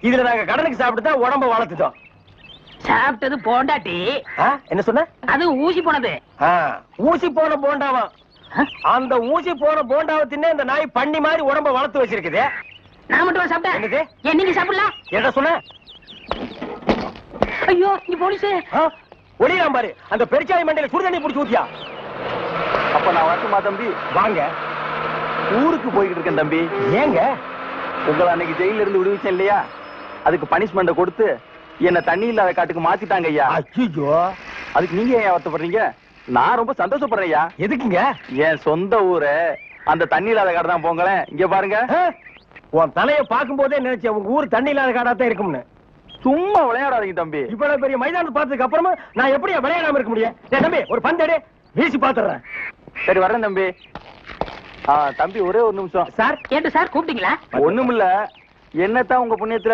இதுல நாங்க கடனுக்கு சாப்பிட்டு தான் உடம்ப வளர்த்துட்டோம். சாப்பிட்டது போண்டாட்டி. என்ன சொன்ன? அது ஊசி போனது. ஊசி போன போண்டாவா? அந்த ஊசி போன போண்டாவை தின்னே இந்த நாய் பண்ணி மாதிரி உடம்ப வளர்த்து வச்சிருக்குது. நான் மட்டும் சாப்பிட்டேன். என்னது? நீங்க சாப்பிடலாம். என்ன சொன்ன? ஐயோ நீ போலீஸ். ஒளியாம் பாரு. அந்த பெருச்சாய் மண்டையில சுடுதண்ணி புடிச்சு ஊத்தியா? அப்ப நான் வரட்டுமா தம்பி? வாங்க. ஊருக்கு போய்கிட்டு இருக்கேன் தம்பி. ஏங்க? உங்களை அன்னைக்கு ஜெயில இருந்து விடுவிச்சேன் இல்லையா, அதுக்கு பனிஷ்மெண்ட கொடுத்து என்ன தண்ணி இல்லாத காட்டுக்கு மாத்திட்டாங்க ஐயா. ஐயோ, அதுக்கு நீங்க ஏன் வருத்தப்படுறீங்க? நான் ரொம்ப சந்தோஷப்படுறேன் ஐயா. எதுக்குங்க? என் சொந்த ஊரு அந்த தண்ணி இல்லாத காடு தான். போங்களேன், இங்க பாருங்க. உன் தலைய பாக்கும் போதே நினைச்சேன் உங்க ஊர் தண்ணி இல்லாத காடா தான் இருக்கும்னு. சும்மா விளையாடாதீங்க தம்பி. இவ்வளவு பெரிய மைதானத்தை பார்த்ததுக்கு அப்புறமா நான் எப்படியா விளையாடாம இருக்க முடியும்? தம்பி ஒரு பந்தேடு வீசி பாத்துறேன். சரி வரேன் தம்பி. தம்பி ஒரே ஒரு நிமிஷம். சார் கேட்டு சார் கூப்பிட்டீங்களா? ஒண்ணுமில்ல, என்னத்தான் உங்க புண்ணியத்துல